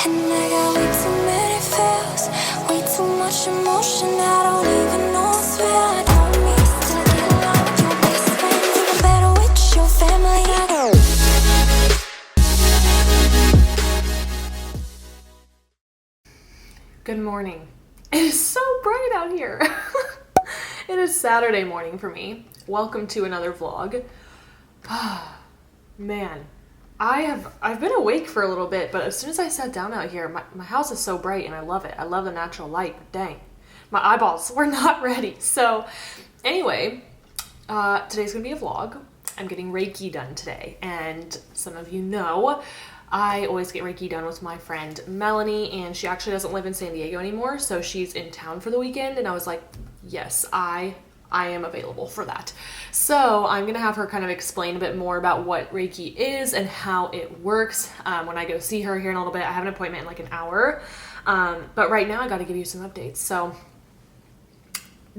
And I got way too many feels, way too much emotion. I don't even know what's real. I don't need to get along with your best friend, even better with your family. Good morning. It is so bright out here. It is Saturday morning for me. Welcome to another vlog. Man, I've been awake for a little bit, but as soon as I sat down out here, my house is so bright and I love it. I love the natural light, but dang, my eyeballs were not ready. So anyway, today's gonna be a vlog. I'm getting Reiki done today, and some of you know I always get Reiki done with my friend Melanie, and she actually doesn't live in San Diego anymore, so she's in town for the weekend, and I was like, yes, I am available for that. So I'm gonna have her kind of explain a bit more about what Reiki is and how it works when I go see her here in a little bit. I have an appointment in like an hour, but right now I gotta give you some updates. So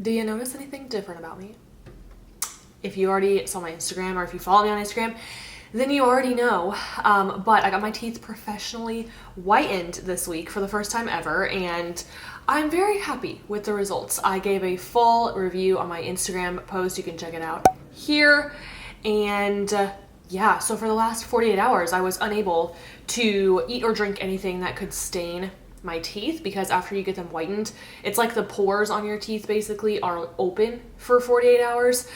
do you notice anything different about me? If you already saw my Instagram or if you follow me on Instagram, then you already know, but I got my teeth professionally whitened this week for the first time ever, and I'm very happy with the results. I gave a full review on my Instagram post. You can check it out here. And yeah, so for the last 48 hours, I was unable to eat or drink anything that could stain my teeth, because after you get them whitened, it's like the pores on your teeth basically are open for 48 hours.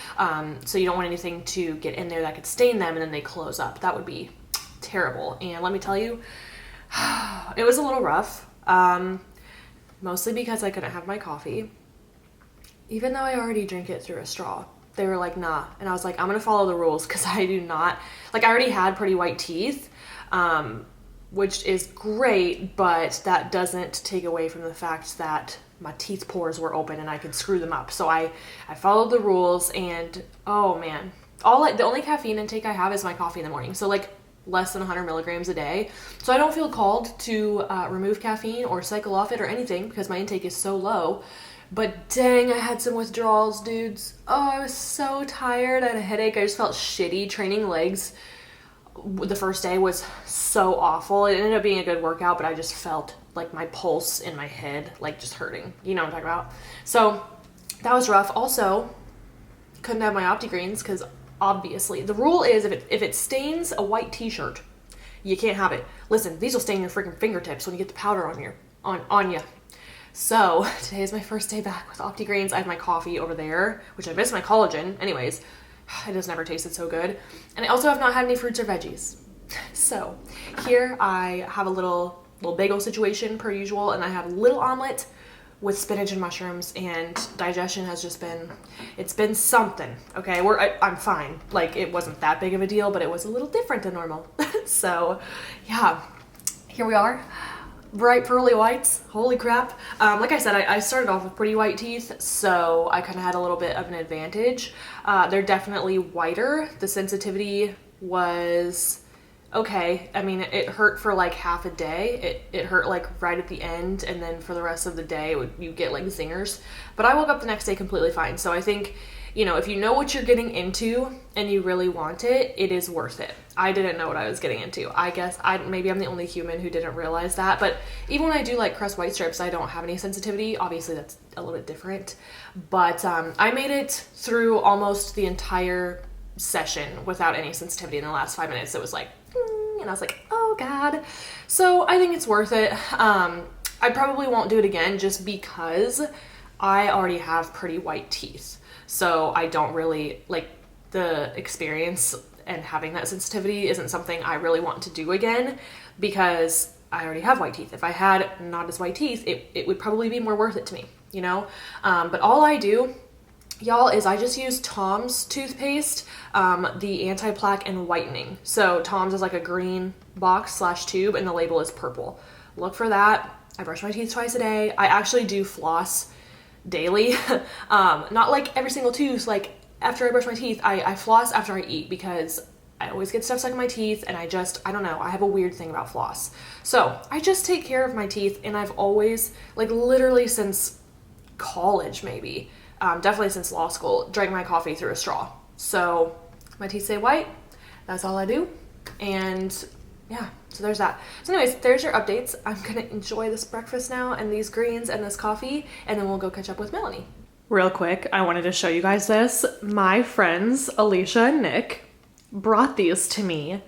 So you don't want anything to get in there that could stain them and then they close up. That would be terrible. And let me tell you, it was a little rough. Mostly because I couldn't have my coffee, even though I already drink it through a straw. They were like, nah. And I was like, I'm gonna follow the rules, because I do not, like, I already had pretty white teeth, which is great, but that doesn't take away from the fact that my teeth pores were open and I could screw them up. So I followed the rules, and oh man, the only caffeine intake I have is my coffee in the morning. So like less than 100 milligrams a day. So I don't feel called to remove caffeine or cycle off it or anything, because my intake is so low. But dang, I had some withdrawals, dudes. Oh, I was so tired. I had a headache. I just felt shitty. Training legs the first day was so awful. It ended up being a good workout, but I just felt like my pulse in my head, like just hurting. You know what I'm talking about? So that was rough. Also, couldn't have my OptiGreens, because obviously the rule is if it stains a white t-shirt, you can't have it. Listen, these will stain your freaking fingertips when you get the powder on you. So today is my first day back with OptiGreens. I have my coffee over there, which I miss my collagen. Anyways, it has never tasted so good. And I also have not had any fruits or veggies. So here I have a little bagel situation per usual, and I have a little omelet with spinach and mushrooms, and digestion has just been, it's been something. Okay, I'm fine. Like, it wasn't that big of a deal, but it was a little different than normal. So yeah, here we are. Bright pearly whites, holy crap. Like I said, I started off with pretty white teeth, so I kind of had a little bit of an advantage. They're definitely whiter. The sensitivity was okay. I mean, it hurt for like half a day. It hurt like right at the end, and then for the rest of the day you get like zingers. But I woke up the next day completely fine. So I think, you know, if you know what you're getting into and you really want it, it is worth it. I didn't know what I was getting into. I guess maybe I'm the only human who didn't realize that. But even when I do like crust white strips, I don't have any sensitivity. Obviously that's a little bit different. But I made it through almost the entire session without any sensitivity. In the last 5 minutes it was like, and I was like, oh God. So I think it's worth it. I probably won't do it again, just because I already have pretty white teeth. So I don't really, like, the experience and having that sensitivity isn't something I really want to do again, because I already have white teeth. If I had not as white teeth, it would probably be more worth it to me, you know? But all I do, y'all, is I just use Tom's toothpaste, the anti-plaque and whitening. So Tom's is like a green box / tube, and the label is purple. Look for that. I brush my teeth twice a day. I actually do floss daily. Not like every single tooth. Like after I brush my teeth, I floss after I eat, because I always get stuff stuck in my teeth, and I don't know, I have a weird thing about floss. So I just take care of my teeth, and I've always, like literally since college maybe, definitely since law school, drank my coffee through a straw. So my teeth stay white. That's all I do. And yeah, so there's that. So anyways, there's your updates. I'm gonna enjoy this breakfast now and these greens and this coffee, and then we'll go catch up with Melanie. Real quick, I wanted to show you guys this. My friends Alicia and Nick brought these to me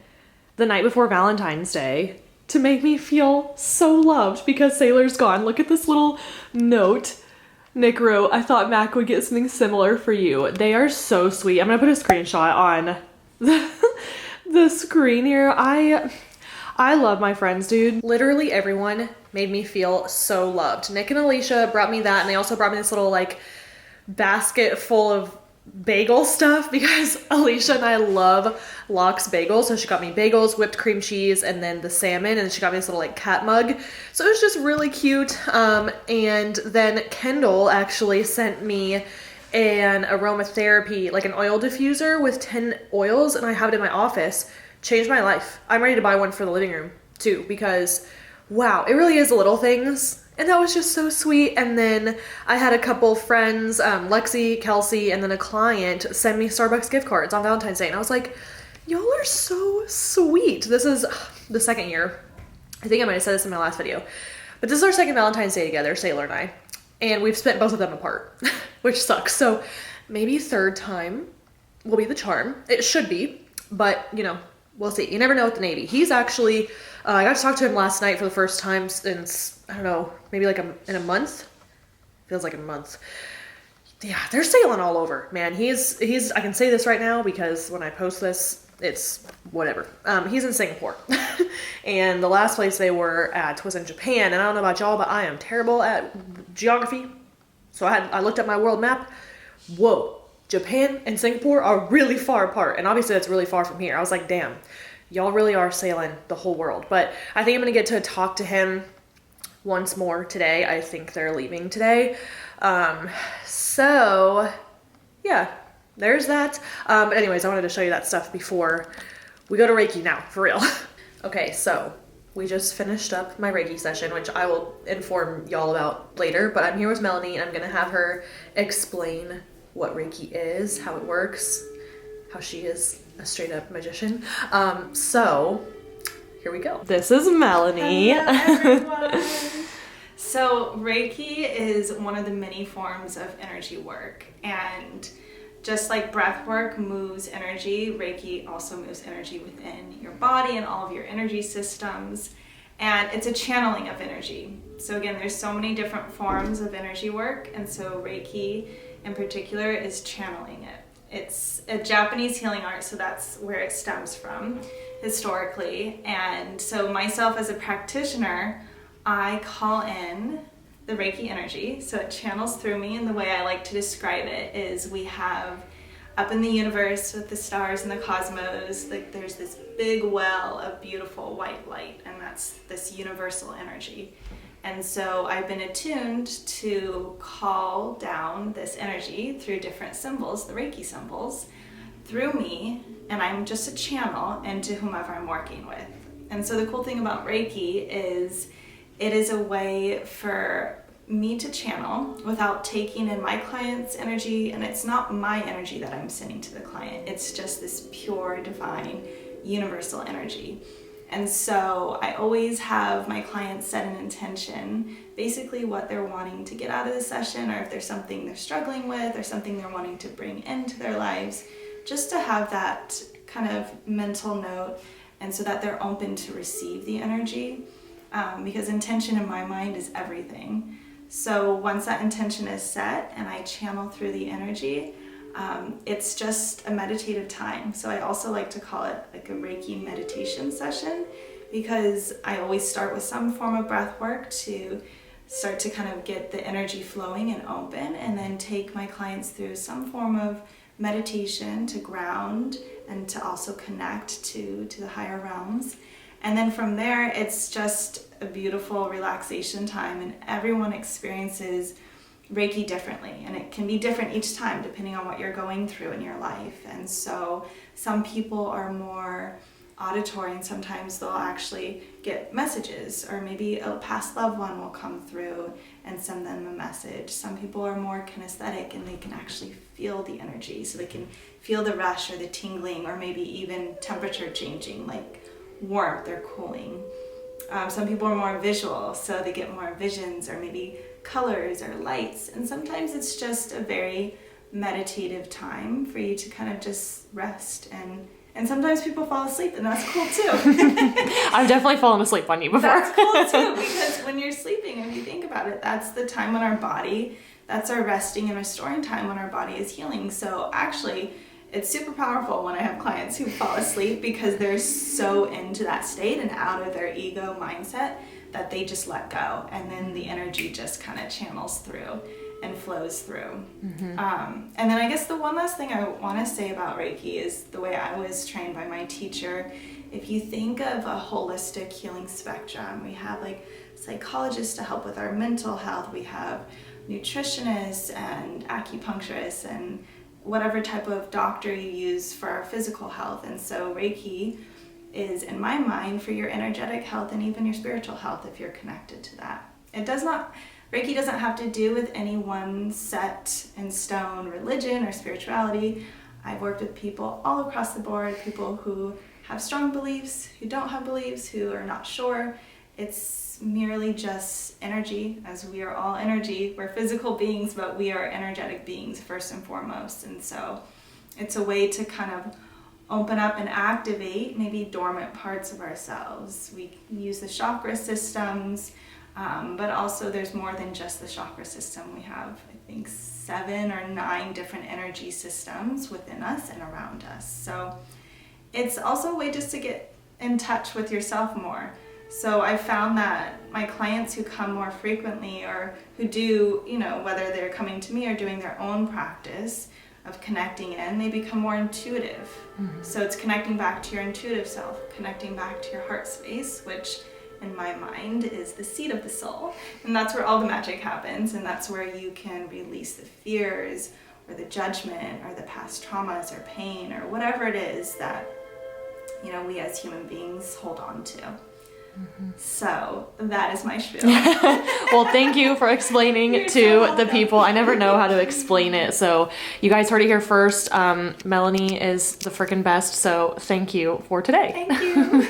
the night before Valentine's Day to make me feel so loved because Sailor's gone. Look at this little note Nick wrote. I thought Mac would get something similar for you. They are so sweet. I'm gonna put a screenshot on the screen here. I love my friends, dude. Literally everyone made me feel so loved. Nick and Alicia brought me that, and they also brought me this little like basket full of bagel stuff because Alicia and I love Lox bagels. So she got me bagels, whipped cream cheese, and then the salmon, and she got me this little like cat mug. So it was just really cute. And then Kendall actually sent me an aromatherapy, like an oil diffuser with 10 oils, and I have it in my office. Changed my life. I'm ready to buy one for the living room too because wow, it really is the little things. And that was just so sweet. And then I had a couple friends, Lexi, Kelsey, and then a client send me Starbucks gift cards on Valentine's Day. And I was like, y'all are so sweet. This is the second year. I think I might have said this in my last video. But this is our second Valentine's Day together, Sailor and I. And we've spent both of them apart, which sucks. So maybe third time will be the charm. It should be, but you know, we'll see. You never know with the Navy. He's actually, I got to talk to him last night for the first time since, I don't know, maybe like in a month. Feels like a month. Yeah, they're sailing all over, man. He's, I can say this right now because when I post this, it's whatever. He's in Singapore. And the last place they were at was in Japan. And I don't know about y'all, but I am terrible at geography. So I looked at my world map. Whoa. Japan and Singapore are really far apart. And obviously that's really far from here. I was like, damn, y'all really are sailing the whole world. But I think I'm going to get to talk to him once more today. I think they're leaving today. So yeah, there's that. But anyways, I wanted to show you that stuff before we go to Reiki now, for real. Okay, so we just finished up my Reiki session, which I will inform y'all about later. But I'm here with Melanie and I'm going to have her explain what Reiki is, how it works, how she is a straight up magician. So here we go. This is Melanie. Hello, everyone. So Reiki is one of the many forms of energy work, and just like breath work moves energy, Reiki also moves energy within your body and all of your energy systems, and it's a channeling of energy. So again, there's so many different forms of energy work, and so Reiki in particular is channeling it. It's a Japanese healing art, so that's where it stems from historically. And so myself as a practitioner, I call in the Reiki energy, so it channels through me, and the way I like to describe it is we have up in the universe with the stars and the cosmos, like there's this big well of beautiful white light, and that's this universal energy. And so I've been attuned to call down this energy through different symbols, the Reiki symbols, through me, and I'm just a channel into whomever I'm working with. And so the cool thing about Reiki is it is a way for me to channel without taking in my client's energy, and it's not my energy that I'm sending to the client. It's just this pure, divine, universal energy. And so I always have my clients set an intention, basically what they're wanting to get out of the session, or if there's something they're struggling with or something they're wanting to bring into their lives, just to have that kind of mental note, and so that they're open to receive the energy, because intention in my mind is everything. So once that intention is set and I channel through the energy, it's just a meditative time. So I also like to call it like a Reiki meditation session, because I always start with some form of breath work to start to kind of get the energy flowing and open, and then take my clients through some form of meditation to ground and to also connect to the higher realms. And then from there, it's just a beautiful relaxation time, and everyone experiences Reiki differently, and it can be different each time depending on what you're going through in your life. And so some people are more auditory, and sometimes they'll actually get messages, or maybe a past loved one will come through and send them a message. Some people are more kinesthetic, and they can actually feel the energy, so they can feel the rush or the tingling, or maybe even temperature changing, like warmth or cooling. Some people are more visual, so they get more visions or maybe colors or lights. And sometimes it's just a very meditative time for you to kind of just rest. And sometimes people fall asleep, and that's cool too. I've definitely fallen asleep on you before. That's cool too, because when you're sleeping, if you think about it, that's the time when our body, that's our resting and restoring time when our body is healing. So actually, it's super powerful when I have clients who fall asleep because they're so into that state and out of their ego mindset that they just let go, and then the energy just kind of channels through and flows through. And then I guess the one last thing I want to say about Reiki is the way I was trained by my teacher. If you think of a holistic healing spectrum, we have like psychologists to help with our mental health, we have nutritionists and acupuncturists and whatever type of doctor you use for our physical health. And so Reiki is, in my mind, for your energetic health and even your spiritual health if you're connected to that. Reiki doesn't have to do with any one set in stone religion or spirituality. I've worked with people all across the board, people who have strong beliefs, who don't have beliefs, who are not sure. It's merely just energy, as we are all energy. We're physical beings, but we are energetic beings first and foremost. And so it's a way to kind of open up and activate maybe dormant parts of ourselves. We use the chakra systems, but also there's more than just the chakra system. We have, I think, 7 or 9 different energy systems within us and around us. So it's also a way just to get in touch with yourself more. So I found that my clients who come more frequently or who do, whether they're coming to me or doing their own practice of connecting in, they become more intuitive. So it's connecting back to your intuitive self, connecting back to your heart space, which in my mind is the seat of the soul. And that's where all the magic happens, and that's where you can release the fears or the judgment or the past traumas or pain or whatever it is that, we as human beings hold on to. So that is my spiel. Well, thank you for explaining You're to so the welcome. people. I never know how to explain it. So you guys heard it here first. Melanie is the freaking best. So thank you for today. Thank you.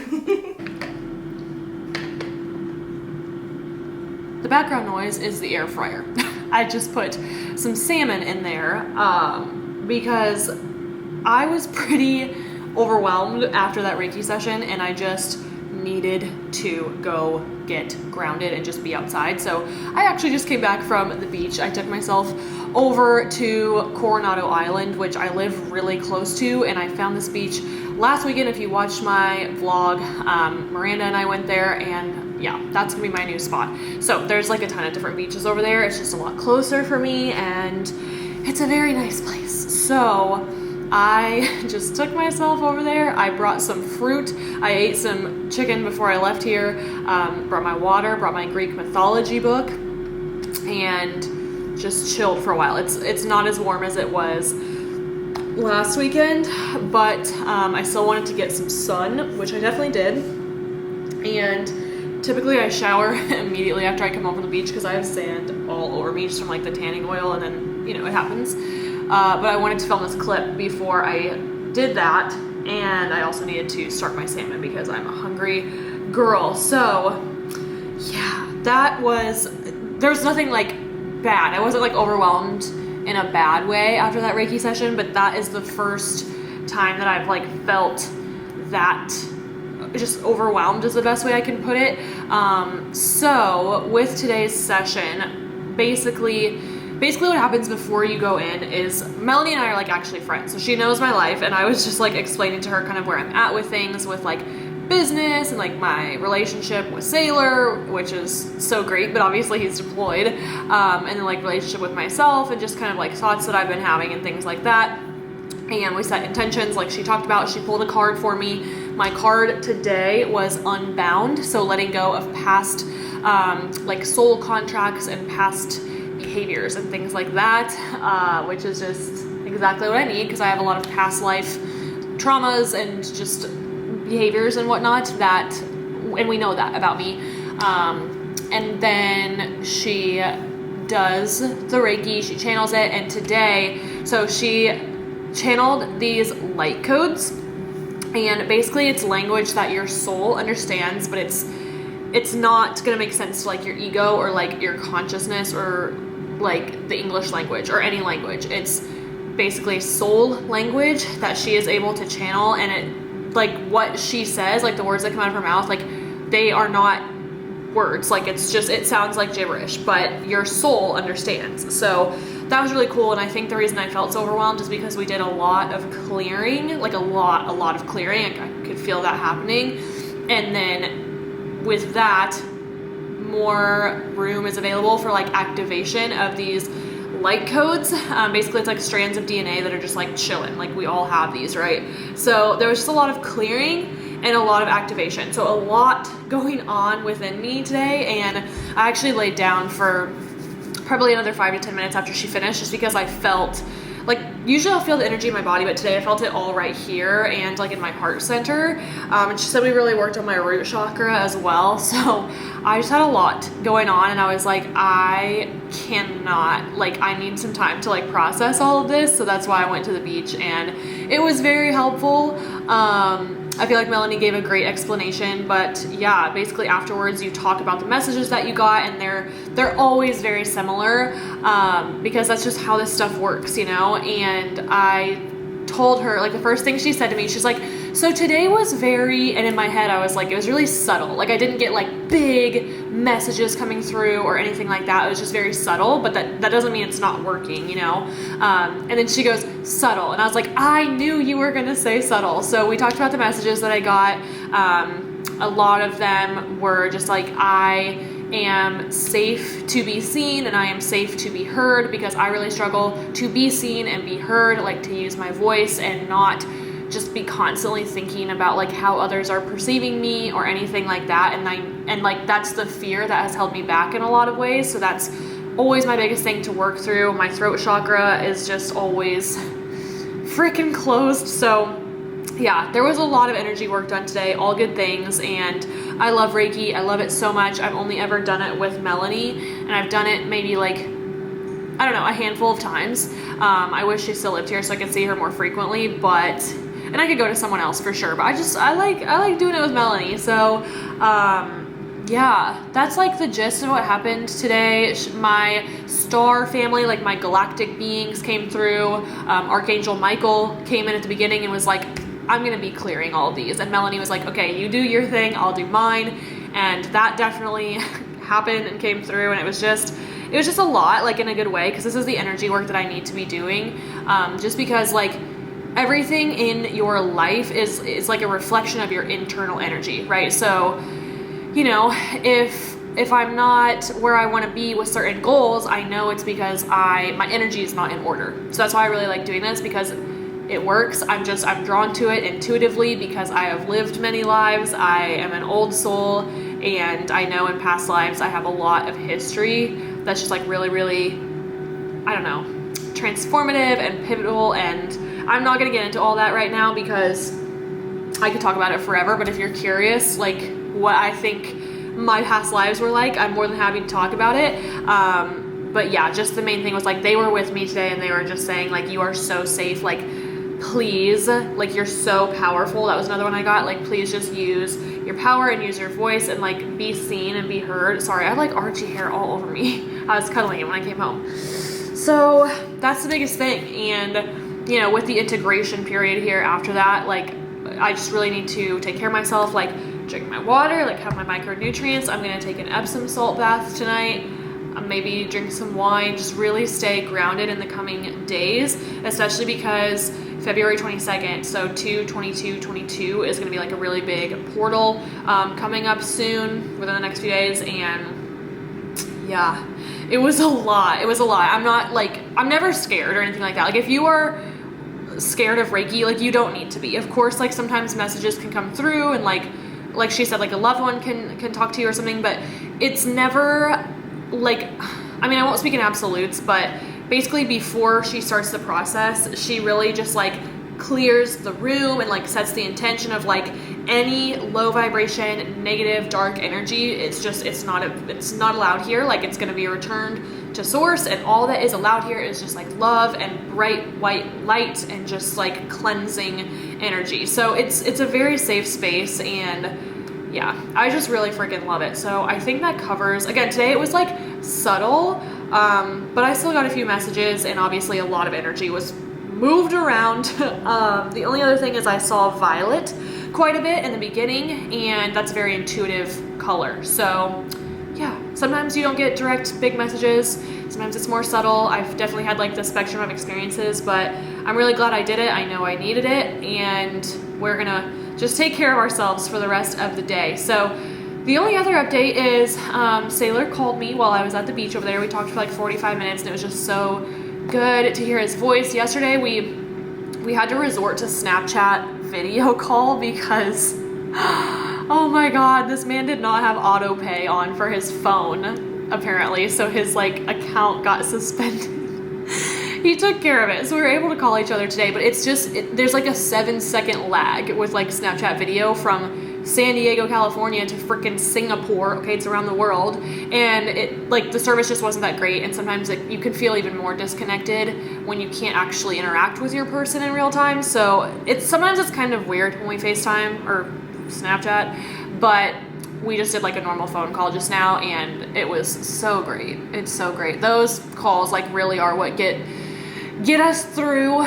The background noise is the air fryer. I just put some salmon in there because I was pretty overwhelmed after that Reiki session, and I just needed to go get grounded and just be outside. So I actually just came back from the beach. I took myself over to Coronado Island, which I live really close to, and I found this beach last weekend. If you watched my vlog, Miranda and I went there, and yeah, that's gonna be my new spot. So there's like a ton of different beaches over there. It's just a lot closer for me, and it's a very nice place. So I just took myself over there. I brought some fruit. I ate some chicken before I left here, brought my water, brought my Greek mythology book, and just chilled for a while. It's not as warm as it was last weekend, but I still wanted to get some sun, which I definitely did. And typically I shower immediately after I come home from the beach because I have sand all over me just from like the tanning oil, and then, it happens. But I wanted to film this clip before I did that, and I also needed to start my salmon because I'm a hungry girl. So yeah, there's nothing like bad. I wasn't like overwhelmed in a bad way after that Reiki session, but that is the first time that I've like felt that just overwhelmed is the best way I can put it. So with today's session, basically what happens before you go in is Melanie and I are like actually friends. So she knows my life, and I was just like explaining to her kind of where I'm at with things with like business and like my relationship with Sailor, which is so great, but obviously he's deployed. And then like relationship with myself and just kind of like thoughts that I've been having and things like that. And we set intentions like she talked about. She pulled a card for me. My card today was Unbound, so letting go of past like soul contracts and past behaviors and things like that, which is just exactly what I need because I have a lot of past life traumas and just behaviors and whatnot and we know that about me. And then she does the Reiki, she channels it, and today, so she channeled these light codes, And basically it's language that your soul understands, but it's not gonna make sense to like your ego or like your consciousness or like the English language or any language. It's basically soul language that she is able to channel, and it, like, what she says, like the words that come out of her mouth, like they are not words, like it's just, it sounds like gibberish, but your soul understands. So that was really cool. And I think the reason I felt so overwhelmed is because we did a lot of clearing, like a lot of clearing. I could feel that happening. And then with that, more room is available for like activation of these light codes. Basically it's like strands of DNA that are just like chilling, like we all have these, right? So there was just a lot of clearing and a lot of activation. So a lot going on within me today, and I actually laid down for probably another 5 to 10 minutes after she finished, just because I felt like, usually I'll feel the energy in my body, but today I felt it all right here and like in my heart center. And she said we really worked on my root chakra as well. So I just had a lot going on, and I was like, I cannot, like, I need some time to like process all of this. So that's why I went to the beach, and it was very helpful. I feel like Melanie gave a great explanation, but yeah, basically afterwards you talk about the messages that you got, and they're always very similar, because that's just how this stuff works, you know. And I told her, like, the first thing she said to me, she's like, so today was very, and in my head I was like, it was really subtle. Like, I didn't get like big messages coming through or anything like that. It was just very subtle, but that doesn't mean it's not working, you know. And then she goes, subtle, and I was like, I knew you were gonna say subtle. So we talked about the messages that I got. A lot of them were just like, I am safe to be seen and I am safe to be heard, because I really struggle to be seen and be heard, like to use my voice and not just be constantly thinking about like how others are perceiving me or anything like that. And like that's the fear that has held me back in a lot of ways. So that's always my biggest thing to work through. My throat chakra is just always freaking closed. So yeah, there was a lot of energy work done today, all good things. And I love Reiki. I love it so much. I've only ever done it with Melanie, and I've done it maybe like, I don't know, a handful of times. I wish she still lived here so I could see her more frequently, but, and I could go to someone else for sure, but I like doing it with Melanie. So, yeah, that's like the gist of what happened today. My star family, like my galactic beings came through. Archangel Michael came in at the beginning and was like, I'm gonna be clearing all of these. And Melanie was like, okay, you do your thing, I'll do mine. And that definitely happened and came through. And it was just a lot, like in a good way, because this is the energy work that I need to be doing. Just because like everything in your life is like a reflection of your internal energy, right? So, you know, if I'm not where I want to be with certain goals, I know it's because my energy is not in order. So that's why I really like doing this, because it works. I'm drawn to it intuitively because I have lived many lives. I am an old soul, and I know in past lives I have a lot of history that's just like really, really, I don't know, transformative and pivotal. And I'm not gonna get into all that right now because I could talk about it forever. But if you're curious, like what I think my past lives were like, I'm more than happy to talk about it. But yeah, just the main thing was like, they were with me today and they were just saying like, you are so safe, like please, like you're so powerful. That was another one I got, like please just use your power and use your voice and like be seen and be heard. Sorry, I have like Archie hair all over me. I was cuddling it when I came home. So that's the biggest thing. And you know, with the integration period here after that, like I just really need to take care of myself, like drink my water, like have my micronutrients. I'm gonna take an Epsom salt bath tonight. Maybe drink some wine, just really stay grounded in the coming days, especially because February 22nd, so 2/22/22 is going to be like a really big portal coming up soon within the next few days. And yeah, it was a lot. I'm never scared or anything like that. Like if you are scared of Reiki, like you don't need to be. Of course, like sometimes messages can come through and like she said, like a loved one can talk to you or something, but it's never like, I mean, I won't speak in absolutes, but basically before she starts the process, she really just like clears the room and like sets the intention of like any low vibration, negative, dark energy. It's not allowed here. Like it's going to be returned to source, and all that is allowed here is just like love and bright white light and just like cleansing energy. So it's a very safe space, and yeah, I just really freaking love it. So I think that covers, again, today it was like subtle, but I still got a few messages, and obviously a lot of energy was moved around. The only other thing is I saw violet quite a bit in the beginning, and that's a very intuitive color. So yeah, sometimes you don't get direct big messages, sometimes it's more subtle. I've definitely had like the spectrum of experiences, but I'm really glad I did it. I know I needed it, and we're gonna just take care of ourselves for the rest of the day. So the only other update is Sailor called me while I was at the beach over there. We talked for like 45 minutes, and it was just so good to hear his voice. Yesterday we had to resort to Snapchat video call because oh my god, this man did not have auto pay on for his phone apparently, so his like account got suspended. He took care of it, so we were able to call each other today, but it's just there's like a 7-second lag with like Snapchat video from San Diego, California to freaking Singapore. Okay, it's around the world, and it like the service just wasn't that great, and sometimes you can feel even more disconnected when you can't actually interact with your person in real time. So sometimes it's kind of weird when we FaceTime or Snapchat, but we just did like a normal phone call just now, and it was so great. It's so great. Those calls like really are what get us through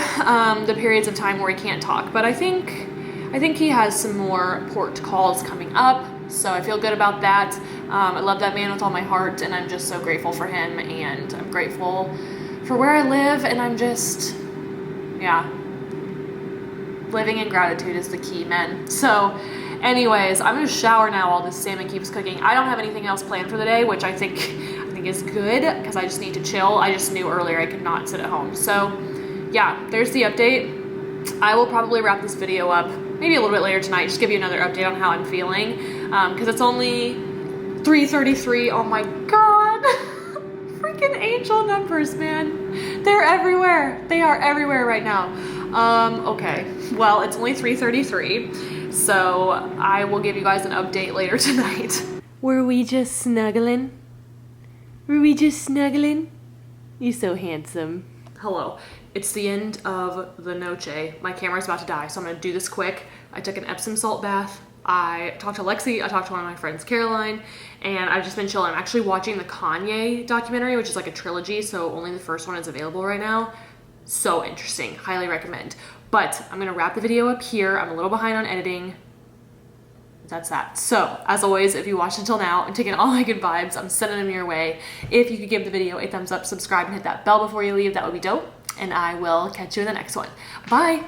the periods of time where we can't talk. But I think he has some more port calls coming up, so I feel good about that. I love that man with all my heart, and I'm just so grateful for him, and I'm grateful for where I live, and I'm just, yeah, living in gratitude is the key, man. So anyways, I'm gonna shower now while this salmon keeps cooking. I don't have anything else planned for the day, which I think is good, because I just need to chill. I just knew earlier I could not sit at home. So yeah, there's the update. I will probably wrap this video up maybe a little bit later tonight, just give you another update on how I'm feeling, because it's only 3:33. Oh my god. Freaking angel numbers, man. They're everywhere. They are everywhere right now. Okay, well, it's only 3:33, so I will give you guys an update later tonight. Were we just snuggling? Were we just snuggling? You're so handsome. Hello. It's the end of the noche. My camera's about to die, so I'm gonna do this quick. I took an Epsom salt bath. I talked to Lexi, I talked to one of my friends, Caroline, and I've just been chilling. I'm actually watching the Kanye documentary, which is like a trilogy, so only the first one is available right now. So interesting, highly recommend. But I'm gonna wrap the video up here. I'm a little behind on editing. That's that. So, as always, if you watched until now and taken all my good vibes, I'm sending them your way. If you could give the video a thumbs up, subscribe, and hit that bell before you leave, that would be dope. And I will catch you in the next one. Bye!